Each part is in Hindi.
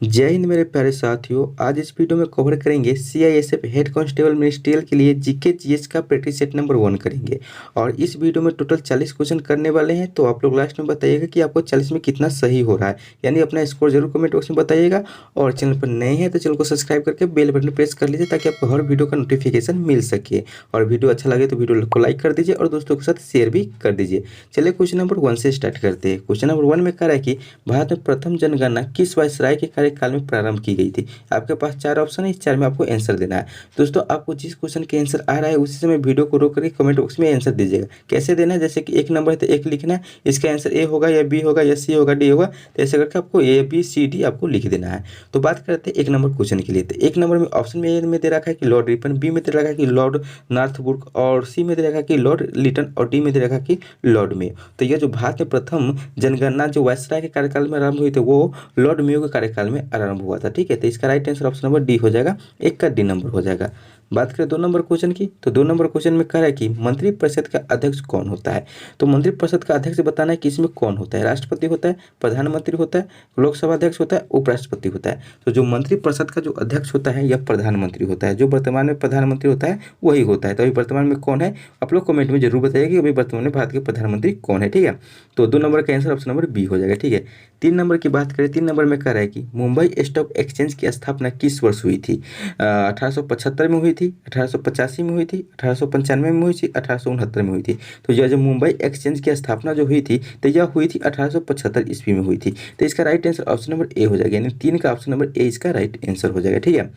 जय हिंद मेरे प्यारे साथियों। आज इस वीडियो में कवर करेंगे सीआईएसएफ हेड कांस्टेबल मिनिस्ट्रियल के लिए जीके जीएस का प्रैक्टिस सेट नंबर 1 करेंगे। और इस वीडियो में टोटल 40 क्वेश्चन करने वाले हैं। तो आप लोग लास्ट में बताइएगा कि आपको 40 में कितना सही हो रहा है, यानी अपना स्कोर जरूर कमेंट बॉक्स में बताइएगा। और चैनल पर नए हैं तो चैनल को सब्सक्राइब करके बेल बटन प्रेस कर लीजिए ताकि आपको हर वीडियो का नोटिफिकेशन मिल सके। और वीडियो अच्छा लगे तो वीडियो को लाइक कर दीजिए और दोस्तों के साथ शेयर भी कर दीजिए। चलिए क्वेश्चन नंबर 1 से स्टार्ट करते हैं। क्वेश्चन नंबर 1 में कह रहा है कि भारत में प्रथम जनगणना किस वायसराय के कार्यकाल में प्रारंभ की गई थी। आपके पास 4 ऑप्शन है, इस 4 में आपको आंसर देना है। दोस्तों आपको जिस क्वेश्चन के आंसर आ रहा है उसी समय वीडियो को रोक करके कमेंट बॉक्स में आंसर दीजिएगा। कैसे देना है, जैसे कि 1 नंबर है तो 1 लिखना है, इसका आंसर ए होगा या बी होगा या सी होगा डी होगा, तो ऐसे करके आपको ए बी सी डी आपको लिख देना है। तो बात करते हैं 1 नंबर क्वेश्चन के लिए। तो 1 नंबर में ऑप्शन में ए में दे रखा है कि लॉर्ड रिपन, बी में दे रखा है कि लॉर्ड नॉर्थब्रुक, और सी में दे रखा है कि लॉर्ड लिटन, और डी में दे रखा है कि लॉर्ड मेयो। तो यह जो भारत में प्रथम जनगणना जो वायसराय के कार्यकाल में आरंभ हुई थी वो लॉर्ड मेयो के कार्यकाल में आरंभ हुआ था। ठीक है, तो इसका right answer option number D हो जाएगा, 1 का डी नंबर हो जाएगा। बात करें 2 नंबर क्वेश्चन की, तो 2 नंबर क्वेश्चन में कह रहा है कि मंत्रिपरिषद का अध्यक्ष कौन होता है। तो मंत्रिपरिषद का अध्यक्ष बताना है कि इसमें कौन होता है। राष्ट्रपति होता है, प्रधानमंत्री होता है, लोकसभा अध्यक्ष होता है, उपराष्ट्रपति होता है। तो जो मंत्रिपरिषद का जो अध्यक्ष होता है यह प्रधानमंत्री होता है। जो वर्तमान में प्रधानमंत्री होता है वही होता है। तो अभी वर्तमान में कौन है आप लोग कमेंट में जरूर बताइए कि अभी वर्तमान में भारत के प्रधानमंत्री कौन है। ठीक है, तो 2 नंबर का आंसर ऑप्शन नंबर बी हो जाएगा। ठीक है, 3 नंबर की बात करें। 3 नंबर में कह रहा है कि मुंबई स्टॉक एक्सचेंज की स्थापना किस वर्ष हुई थी। 1875 में हुई थी, 1885 में हुई थी, 1895 में हुई थी, 1869 में हुई थी। तो यह जो मुंबई एक्सचेंज की स्थापना जो हुई थी तो यह हुई थी 1875 ईस्वी में हुई थी। तो इसका right answer option number A हो जाएगा, यानी 3 का ऑप्शन नंबर ए इसका राइट आंसर हो जाएगा। ठीक है,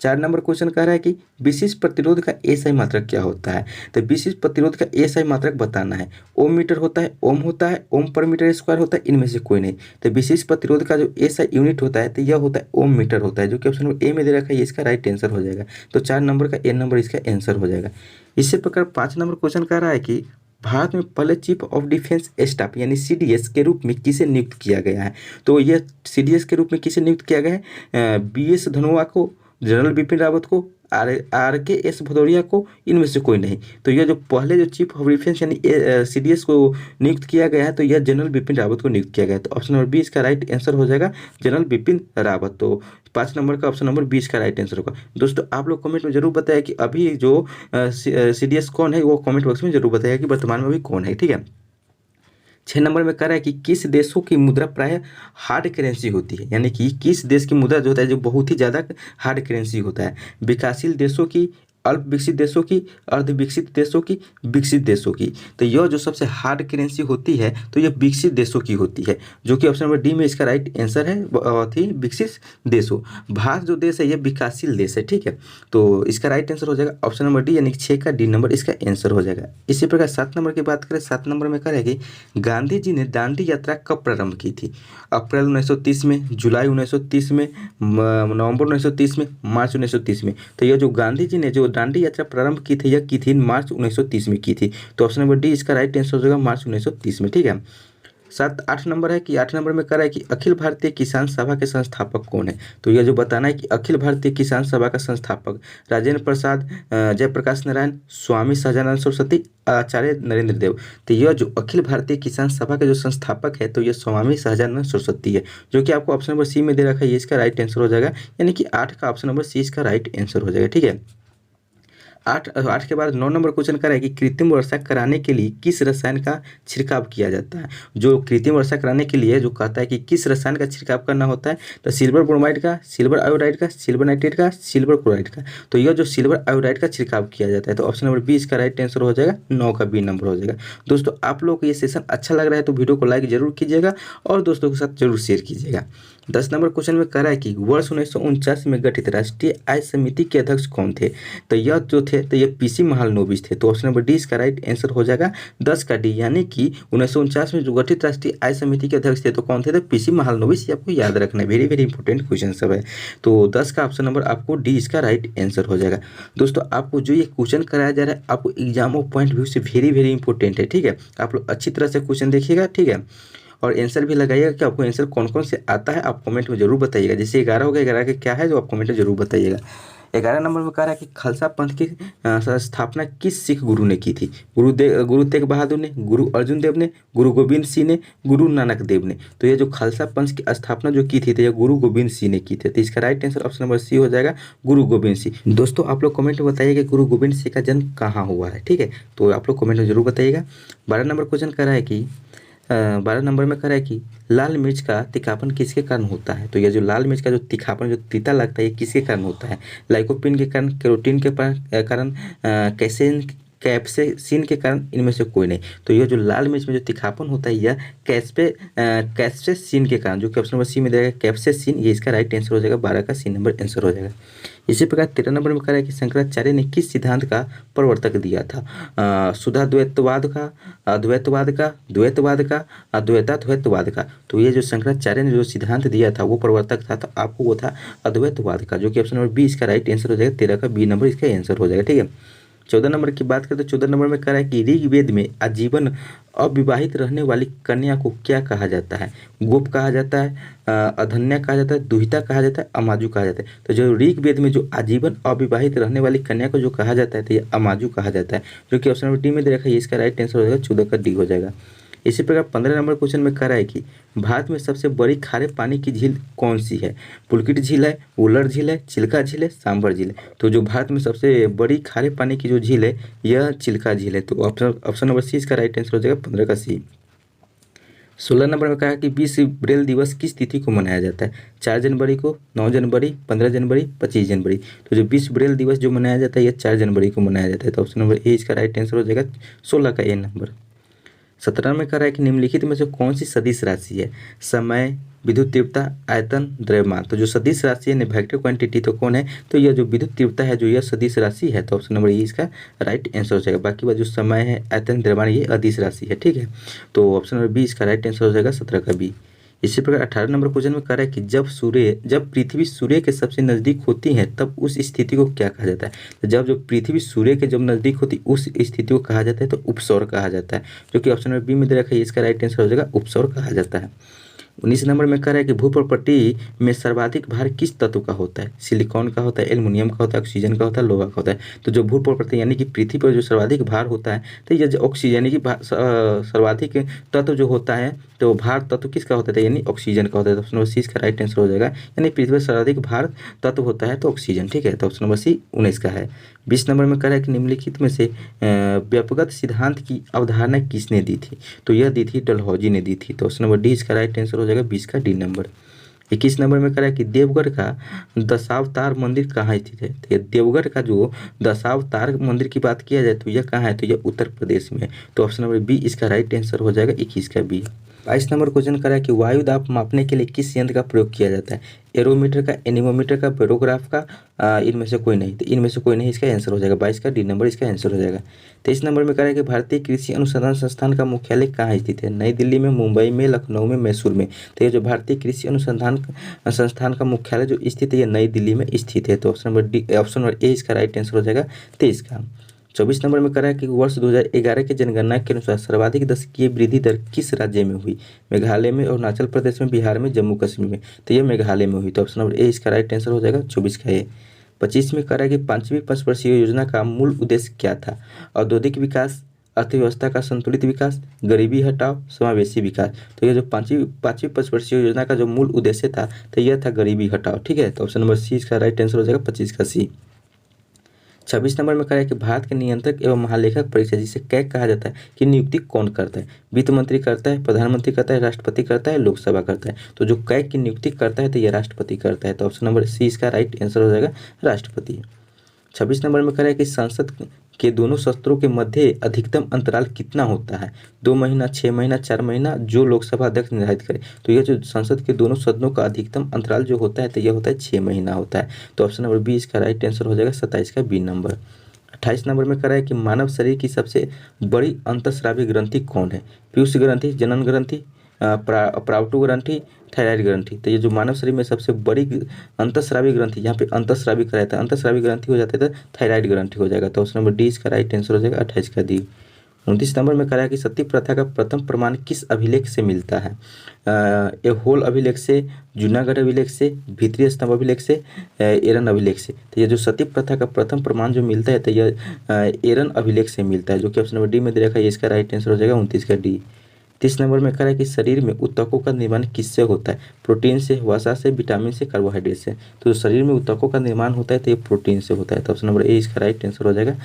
4 नंबर क्वेश्चन कह रहा है कि विशिष्ट प्रतिरोध का एसआई मात्रक क्या होता है। तो विशिष्ट प्रतिरोध का एसआई मात्रक बताना है। ओम मीटर होता है, ओम होता है, ओम पर मीटर स्क्वायर होता है, इनमें से कोई नहीं। तो विशिष्ट प्रतिरोध का जो एसआई यूनिट होता है तो यह होता है ओम मीटर होता है, जो कि ऑप्शन नंबर ए में दे रखा है, ये इसका राइट आंसर हो जाएगा। तो 4 नंबर का ए नंबर इसका आंसर हो जाएगा। इसी प्रकार 5 नंबर क्वेश्चन कह रहा है कि भारत में पहले चीफ ऑफ डिफेंस स्टाफ यानी सीडीएस के रूप में किसे नियुक्त किया गया है। तो यह सीडीएस के रूप में किसे नियुक्त किया गया है। बीएस धनोआ को, जनरल बिपिन रावत को, आर के एस भदौरिया को, इनमें से कोई नहीं। तो यह जो पहले जो चीफ ऑफ डिफेंस यानी सीडीएस को नियुक्त किया गया है तो यह जनरल बिपिन रावत को नियुक्त किया गया है। तो ऑप्शन नंबर बी इसका राइट आंसर हो जाएगा, जनरल बिपिन रावत। तो 5 नंबर का ऑप्शन नंबर 20 का राइट आंसर होगा। दोस्तों आप लोग कमेंट में जरूर बताया कि अभी जो सीडीएस कौन है, वो कमेंट बॉक्स में जरूर बताया कि वर्तमान में अभी कौन है। ठीक है, 6 नंबर में कह रहा है कि किस देशों की मुद्रा प्राय हार्ड करेंसी होती है, यानी कि किस देश की मुद्रा जो होता है जो बहुत ही ज़्यादा हार्ड करेंसी होता है। विकासशील देशों की, अल्प विकसित देशों की, अर्ध विकसित देशों की, विकसित देशों की। तो यह जो सबसे हार्ड करेंसी होती है तो यह विकसित देशों की होती है, जो कि ऑप्शन नंबर डी में इसका राइट आंसर है, थी विकसित देशों। भारत जो देश है यह विकासशील देश है। ठीक है, तो इसका राइट आंसर हो जाएगा ऑप्शन नंबर डी, यानी 6 का डी नंबर इसका आंसर हो जाएगा। इसी प्रकार 7 नंबर की बात करें। 7 नंबर में कह रहा है कि गांधी जी ने दांडी यात्रा कब प्रारंभ की थी। अप्रैल 1930 में, जुलाई 1930 में, नवंबर 1930 में, मार्च 1930 में। तो यह जो गांधी जी ने जो दांडी यात्रा प्रारंभ की थी यह की थी मार्च 1930 में की थी। तो ऑप्शन नंबर डी इसका राइट आंसर हो जाएगा, मार्च 1930 में। ठीक है, 8 नंबर है कि 8 नंबर में कह रहा है कि अखिल भारतीय किसान सभा के संस्थापक कौन है। तो यह जो बताना है कि अखिल भारतीय किसान सभा का संस्थापक राजेंद्र प्रसाद, जयप्रकाश नारायण, स्वामी सहजानंद सरस्वती, आचार्य नरेंद्र देव। तो यह जो अखिल भारतीय किसान सभा के जो संस्थापक है तो यह स्वामी सहजानंद सरस्वती है, जो कि आपको ऑप्शन नंबर सी में दे रखा है, ये इसका राइट आंसर हो जाएगा, यानी कि 8 का ऑप्शन नंबर सी इसका राइट आंसर हो जाएगा। ठीक है, 8 के बाद 9 नंबर क्वेश्चन कर रहा है कि कृत्रिम वर्षा कराने के लिए किस रसायन का छिड़काव किया जाता है। जो कृत्रिम वर्षा कराने के लिए जो कहता है कि किस रसायन का छिड़काव करना होता है, तो सिल्वर ब्रोमाइड का, सिल्वर आयोडाइड का, सिल्वर नाइट्रेट का, सिल्वर क्लोराइड का। तो यह जो सिल्वर आयोडाइड का छिड़काव किया जाता है। तो ऑप्शन नंबर बी इसका राइट आंसर हो जाएगा, 9 का बी नंबर हो जाएगा। दोस्तों आप लोग को ये सेशन अच्छा लग रहा है तो वीडियो को लाइक जरूर कीजिएगा और दोस्तों के साथ जरूर शेयर कीजिएगा। 10 नंबर क्वेश्चन में कह रहा है कि वर्ष 1949 में गठित राष्ट्रीय आय समिति के अध्यक्ष कौन थे। तो यह जो थे तो यह पीसी महालनोबिस थे। तो ऑप्शन नंबर डी इसका राइट आंसर हो जाएगा, 10 का डी, यानी कि 1949 में जो गठित राष्ट्रीय आय समिति के अध्यक्ष थे तो कौन थे, तो पीसी महालनोबिस। ये आपको याद रखना है, वेरी वेरी इंपॉर्टेंट क्वेश्चन सब है। तो 10 का ऑप्शन नंबर आपको डी इसका राइट आंसर हो जाएगा। दोस्तों आपको जो ये क्वेश्चन कराया जा रहा है आपको एग्जाम ऑफ पॉइंट व्यू से वेरी वेरी इंपॉर्टेंट है। ठीक है, आप लोग अच्छी तरह से क्वेश्चन देखिएगा। ठीक है, और आंसर भी लगाइएगा कि आपको आंसर कौन कौन से आता है, आप कमेंट में जरूर बताइएगा। जैसे 11 हो गया, 11 के क्या है जो आप कमेंट में जरूर बताइएगा। 11 नंबर में कह रहा है कि खालसा पंथ की स्थापना किस सिख गुरु ने की थी? गुरु तेग बहादुर ने, गुरु अर्जुन देव ने, गुरु गोविंद सिंह ने, गुरु नानक देव ने। तो ये जो खालसा पंथ की स्थापना जो की थी तो ये गुरु गोविंद सिंह ने की थी। तो इसका right answer option number C हो जाएगा, गुरु गोविंद सिंह। दोस्तों आप लोग कमेंट में बताइए कि गुरु गोविंद सिंह का जन्म कहाँ हुआ है, ठीक है, तो आप लोग कमेंट में जरूर बताइएगा। 12 नंबर क्वेश्चन कर रहा है कि 12 नंबर में कह रहा है कि लाल मिर्च का तीखापन किसके कारण होता है? तो ये जो लाल मिर्च का जो तीखापन, जो तीता लगता है, ये किसके कारण होता है? लाइकोपिन के कारण, केरोटीन के कारण, कैसेन कैप्सेसिन के कारण, इनमें से कोई नहीं। तो ये जो लाल मिर्च में जो तीखापन होता है यह कैप्सेसिन के कारण, जो कि ऑप्शन नंबर सी में देगा कैप्सेसिन, ये इसका राइट आंसर हो जाएगा। 12 का सी नंबर आंसर हो जाएगा। इसी प्रकार 13 नंबर में कह रहा है कि शंकराचार्य ने किस सिद्धांत का प्रवर्तक दिया था? शुद्धाद्वैतवाद का, अद्वैतवाद का, द्वैतवाद का, अद्वैताद्वैतवाद का। तो ये जो शंकराचार्य ने जो सिद्धांत दिया था वो प्रवर्तक था, तो आपको वो था अद्वैतवाद का, जो कि ऑप्शन नंबर बी इसका राइट आंसर हो जाएगा। 13 का बी नंबर इसका आंसर हो जाएगा, ठीक है। 14 नंबर की बात करें तो 14 नंबर में कह रहा है कि ऋग्वेद में आजीवन अविवाहित रहने वाली कन्या को क्या कहा जाता है? गोप कहा जाता है, अधन्या कहा जाता है, दुहिता कहा जाता है, अमाजु कहा जाता है। तो जो ऋग्वेद में जो आजीवन अविवाहित रहने वाली कन्या को जो कहा जाता है तो ये अमाजु कहा जाता है, जो कि ऑप्शन नंबर डी में दे रखा है। इसका राइट आंसर हो जाएगा, 14 का डी हो जाएगा। इसी प्रकार 15 नंबर क्वेश्चन में कह रहा है कि भारत में सबसे बड़ी खारे पानी की झील कौन सी है? पुलकित झील है, वुलर झील है, चिल्का झील है, सांभर झील है। तो जो भारत में सबसे बड़ी खारे पानी की जो झील है यह चिल्का झील है। तो ऑप्शन नंबर सी इसका राइट आंसर हो जाएगा, 15 का सी। 16 नंबर में कहा कि विश्व ब्रेल दिवस किस तिथि को मनाया जाता है? 4 जनवरी को, 9 जनवरी, 15 जनवरी, 25 जनवरी। तो जो विश्व ब्रेल दिवस जो मनाया जाता है यह 4 जनवरी को मनाया जाता है। तो ऑप्शन नंबर ए इसका राइट आंसर हो जाएगा, 16 का ए नंबर। 17 में कह रहा है कि निम्नलिखित में से कौन सी सदिश राशि है? समय, विद्युत तीव्रता, आयतन, द्रव्यमान। तो जो सदिश राशि है वेक्टर क्वांटिटी तो कौन है? तो यह जो विद्युत तीव्रता है जो यह सदिश राशि है, तो ऑप्शन नंबर ए इसका राइट आंसर हो जाएगा। बाकी बात जो समय है, आयतन, द्रव्यमान, ये अदिश राशि है, ठीक है। तो ऑप्शन नंबर बी इसका राइट आंसर हो जाएगा, 17 का बी। इसी प्रकार 18 नंबर क्वेश्चन में कह रहा है कि जब पृथ्वी सूर्य के सबसे नजदीक होती है तब उस स्थिति को क्या कहा जाता है? तो जब जो पृथ्वी सूर्य के जब नजदीक होती उस स्थिति को कहा जाता है तो उपसौर कहा जाता है, जो कि ऑप्शन नंबर बी में दे रखा है। इसका राइट आंसर हो जाएगा, उपसौर कहा जाता है। 19 नंबर में कह रहा है कि भूप्रपट्टी में सर्वाधिक भार किस तत्व का होता है? सिलिकॉन का होता है, एल्युमिनियम का होता है, ऑक्सीजन का होता है, लोहा का होता है। तो जो भूप्रपट्टी यानी कि पृथ्वी पर जो सर्वाधिक भार होता है तो यह जो ऑक्सीजन यानी कि सर्वाधिक तत्व जो होता है तो भार तत्व किसका होता है? यानी ऑक्सीजन का होता है। तो ऑप्शन नंबर सी इसका राइट आंसर हो जाएगा। यानी पृथ्वी पर सर्वाधिक भार तत्व होता है तो ऑक्सीजन, ठीक है। तो ऑप्शन नंबर सी 19 का है। 20 नंबर में कह रहा है कि निम्नलिखित में से व्यापकगत सिद्धांत की अवधारणा किसने दी थी? तो यह दी थी डलहौजी ने दी थी। तो ऑप्शन नंबर डी इसका राइट आंसर हो जाएगा, 20 का डी नंबर। 21 नंबर में कह रहा है कि देवगढ़ का दशावतार मंदिर कहाँ स्थित है? तो ये देवगढ़ का जो दशावतार मंदिर की बात किया जाए तो यह कहाँ है? तो यह उत्तर प्रदेश में है। तो ऑप्शन नंबर बी इसका राइट आंसर हो जाएगा, 21 का बी। 22 नंबर क्वेश्चन कर रहा है कि वायु दाब मापने के लिए किस यंत्र का प्रयोग किया जाता है? एरोमीटर का, एनीमोमीटर का, बेरोग्राफ का, इनमें से कोई नहीं। तो इनमें से कोई नहीं, इसका आंसर हो जाएगा 22 का डी नंबर इसका आंसर हो जाएगा। 23 नंबर में कह रहा है कि भारतीय कृषि अनुसंधान संस्थान का मुख्यालय कहाँ स्थित है? नई दिल्ली में, मुंबई में, लखनऊ में, मैसूर में। तो ये जो भारतीय कृषि अनुसंधान संस्थान का मुख्यालय जो स्थित है यह नई दिल्ली में स्थित है। तो option number D, option number A इसका राइट आंसर हो जाएगा, 23 का। 24 नंबर में कह रहा है कि वर्ष 2011 की जनगणना के अनुसार सर्वाधिक दशकीय वृद्धि दर किस राज्य में हुई? मेघालय में, अरुणाचल प्रदेश में, बिहार में, जम्मू कश्मीर में। तो ये मेघालय में हुई। तो ऑप्शन नंबर ए इसका राइट आंसर हो जाएगा, 24 का ए। 25 में कह रहा है कि 5वीं पंचवर्षीय योजना का मूल उद्देश्य क्या था? औद्योगिक विकास, अर्थव्यवस्था का संतुलित विकास, गरीबी हटाओ, समावेशी विकास। तो ये जो पांचवी पंचवर्षीय योजना का जो मूल उद्देश्य था तो यह था गरीबी हटाओ, ठीक है। तो ऑप्शन नंबर सी इसका राइट आंसर हो जाएगा, 25 का सी। 26 नंबर में कह रहा है कि भारत के नियंत्रक एवं महालेखक परीक्षा जिसे कैग कहा जाता है कि नियुक्ति कौन करता है? वित्त मंत्री करता है, प्रधानमंत्री करता है, राष्ट्रपति करता है, लोकसभा करता है। तो जो कैग की नियुक्ति करता है तो यह राष्ट्रपति करता है। तो ऑप्शन नंबर सी इसका राइट आंसर हो जाएगा, राष्ट्रपति। 26 नंबर में कह रहा है कि संसद के दोनों सत्रों के मध्य अधिकतम अंतराल कितना होता है? 2 महीना, 6 महीना, 4 महीना, जो लोकसभा अध्यक्ष निर्धारित करे। तो यह जो संसद के दोनों सदनों का अधिकतम अंतराल जो होता है तो यह होता है 6 महीना होता है। तो ऑप्शन नंबर बी इसका राइट आंसर हो जाएगा, 27 का बी नंबर। 28 नंबर में कह रहा है कि मानव शरीर की सबसे बड़ी अंतःस्रावी ग्रंथि कौन है? पीयूष ग्रंथि, जनन ग्रंथि, प्रावटु ग्रंथि, थायराइड ग्रंथि। तो ये जो मानव शरीर में सबसे बड़ी अंतःस्रावी ग्रंथि, यहाँ पे अंतःस्रावी कराया था, अंतःस्रावी ग्रंथि हो जाता है तो थायराइड ग्रंथि हो जाएगा। तो ऑप्शन नंबर डी इसका राइट आंसर हो जाएगा, 28 का डी। 29 नंबर में कह रहा है कि सती प्रथा का प्रथम प्रमाण किस अभिलेख से मिलता है? एहोल अभिलेख से, जूनागढ़ अभिलेख से, भीतरी स्तंभ अभिलेख से, एरन अभिलेख से। तो ये जो सती प्रथा का प्रथम प्रमाण जो मिलता है तो यह एरन अभिलेख से मिलता है, जो कि ऑप्शन नंबर डी में दे रखा है। इसका राइट आंसर हो जाएगा 29 का डी। 30 नंबर में कह रहा है कि शरीर में ऊतकों का निर्माण किससे होता है? प्रोटीन से, वसा से, विटामिन से, कार्बोहाइड्रेट से। तो शरीर में ऊतकों का निर्माण होता है तो ये प्रोटीन से होता है। तो ऑप्शन नंबर ए इसका राइट आंसर हो जाएगा,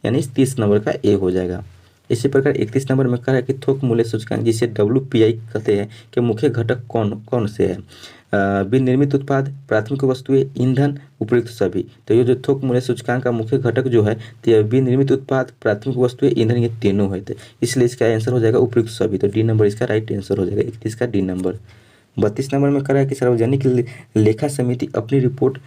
यानी 30 नंबर का ए हो जाएगा। इसी प्रकार 31 नंबर में कह रहा है कि थोक मूल्य सूचकांक जिसे WPI कहते हैं के मुख्य घटक कौन कौन से हैं? विनिर्मित उत्पाद, प्राथमिक वस्तुएं, ईंधन, उपयुक्त सभी। तो ये जो थोक मूल्य सूचकांक का मुख्य घटक जो है तो यह विनिर्मित उत्पाद, प्राथमिक वस्तुएं, ईंधन, ये तीनों है। तो इसलिए इसका आंसर हो जाएगा उपयुक्त सभी। तो डी नंबर इसका राइट आंसर हो जाएगा, 31 का डी नंबर। 32 नंबर में कह रहा है कि सार्वजनिक लेखा समिति अपनी रिपोर्ट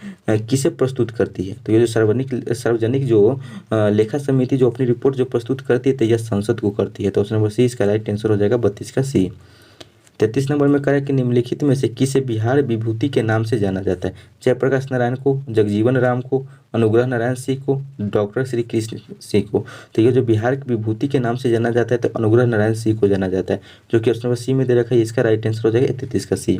किसे प्रस्तुत करती है? तो ये जो सार्वजनिक जो लेखा समिति जो अपनी रिपोर्ट जो प्रस्तुत करती है तो यह संसद को करती है। तो ऑप्शन नंबर सी इसका राइट आंसर हो जाएगा, 32 का सी। 33 नंबर में कह रहा है कि निम्नलिखित में से किसे बिहार विभूति के नाम से जाना जाता है? जयप्रकाश नारायण को, जगजीवन राम को, अनुग्रह नारायण सिंह को, डॉक्टर श्री कृष्ण सिंह को। तो ये जो बिहार की विभूति के नाम से जाना जाता है तो अनुग्रह नारायण सिंह को जाना जाता है, जो कि ऑप्शन नंबर सी में दे रखा है। इसका राइट आंसर हो जाएगा 33 का सी।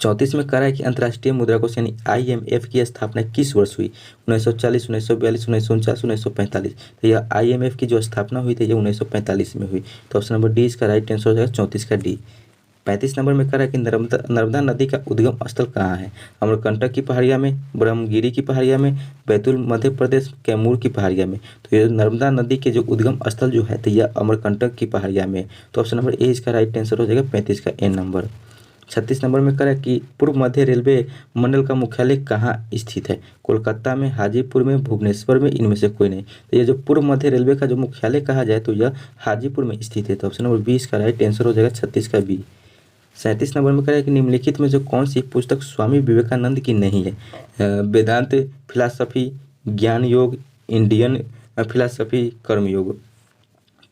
34 में कह रहा है कि अंतर्राष्ट्रीय मुद्रा कोष यानी IMF की स्थापना किस वर्ष हुई? 1940, 1942, 1949, 1945। तो यह IMF की जो स्थापना हुई थी ये 1945 में हुई। तो ऑप्शन नंबर डी इसका राइट आंसर हो जाएगा, 34 का डी। 35 नंबर में कह रहा है कि नर्मदा नदी का उद्गम स्थल कहाँ है? अमरकंटक की पहाड़िया में, ब्रह्मगिरी की पहाड़िया में, बैतूल मध्य प्रदेश, कैमूर की पहाड़िया में। तो ये नर्मदा नदी के जो उद्गम स्थल जो है तो यह अमरकंटक की पहाड़िया में। तो ऑप्शन नंबर ए इसका राइट आंसर हो जाएगा, 35 का ए नंबर। 36 नंबर में कह रहा है कि पूर्व मध्य रेलवे मंडल का मुख्यालय कहाँ स्थित है? कोलकाता में, हाजीपुर में, भुवनेश्वर में, इनमें से कोई नहीं। तो ये जो पूर्व मध्य रेलवे का जो मुख्यालय कहा जाए तो यह हाजीपुर में स्थित है। तो ऑप्शन नंबर 20 का राइट आंसर हो जाएगा, 36 का बी। 37 नंबर में कह रहा है कि निम्नलिखित में जो कौन सी पुस्तक स्वामी विवेकानंद की नहीं है? वेदांत फिलॉसफी, ज्ञान योग, इंडियन फिलॉसफी, कर्मयोग।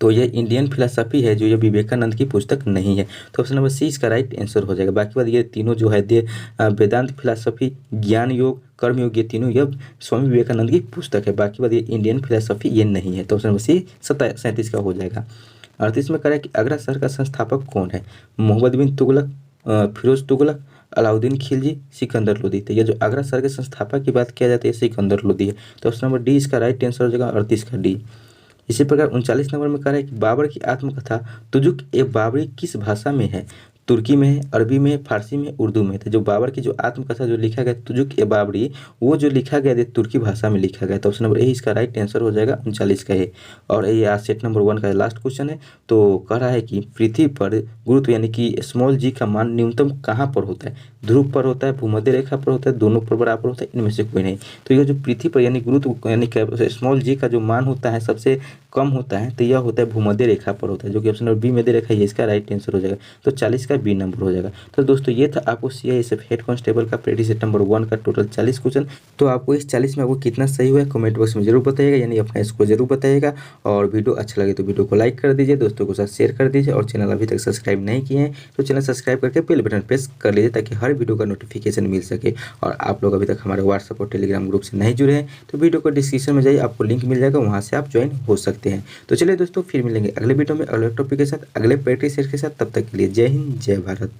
तो ये इंडियन फिलॉसफी है जो ये विवेकानंद की पुस्तक नहीं है। तो ऑप्शन नंबर सी इसका राइट आंसर हो जाएगा। बाकी बात ये तीनों जो है वेदांत फिलॉसफी, ज्ञान योग, कर्मयोग, ये तीनों यह स्वामी विवेकानंद की पुस्तक है। बाकी बात ये इंडियन फिलॉसफी ये नहीं है। तो ऑप्शन नंबर सी 37 का हो जाएगा। 38 में कह रहा है कि आगरा शहर का संस्थापक कौन है? मोहम्मद बिन तुगलक, फिरोज तुगलक, अलाउद्दीन खिलजी, सिकंदर लोदी। तो ये जो आगरा शहर के संस्थापक की बात किया जाती है सिकंदर लोदी है। तो ऑप्शन नंबर डी इसका राइट आंसर हो जाएगा, 38 का डी। इसी प्रकार 39 नंबर में कह रहा है कि बाबर की आत्मकथा तुजुक ए बाबरी किस भाषा में है? तुर्की में है, अरबी में है, फारसी में, उर्दू में। तो जो बाबर की जो आत्मकथा जो लिखा गया तुजुक ए बाबरी, वो जो लिखा गया तुर्की भाषा में लिखा गया। तो ऑप्शन नंबर ए इसका राइट आंसर हो जाएगा, 39 का है। और ये आज सेट नंबर 1 का लास्ट क्वेश्चन है। तो कह रहा है कि पृथ्वी पर गुरुत्व यानी कि स्मॉल जी का मान न्यूनतम कहाँ पर होता है? ध्रुव पर होता है, भूमध्य रेखा पर होता है, दोनों पर बराबर होता है, इनमें से कोई नहीं। तो यह जो पृथ्वी पर यानी गुरुत्व यानी स्मॉल जी का जो मान होता है सबसे कम होता है तो यह होता है भूमध्य रेखा पर होता है, जो कि ऑप्शन नंबर बी में दे रखा है। इसका राइट आंसर हो जाएगा। तो 40 का बी नंबर हो जाएगा। तो दोस्तों ये था आपको CISF हेड कांस्टेबल का प्रैक्टिस सेट नंबर 1 का टोटल 40 क्वेश्चन। तो आपको इस 40 में आपको कितना सही हुआ है कमेंट बॉक्स में जरूर बताइएगा, यानी अपना इसको जरूर बताइएगा। और वीडियो अच्छा लगे तो वीडियो को लाइक कर दीजिए, दोस्तों के साथ शेयर कर दीजिए। और चैनल अभी तक सब्सक्राइब नहीं किए हैं तो चैनल सब्सक्राइब करके बेल बटन प्रेस कर लीजिए ताकि हर वीडियो का नोटिफिकेशन मिल सके। और आप लोग अभी तक हमारे व्हाट्सएप और टेलीग्राम ग्रुप से नहीं जुड़े हैं तो वीडियो को डिस्क्रिप्शन में जाइए, आपको लिंक मिल जाएगा, वहाँ से आप ज्वाइन हो सकते हैं। तो चलिए दोस्तों फिर मिलेंगे अगले वीडियो में अगले टॉपिक के साथ, अगले प्रैक्टिस सेट के साथ। तब तक के लिए जय हिंद, जय भारत।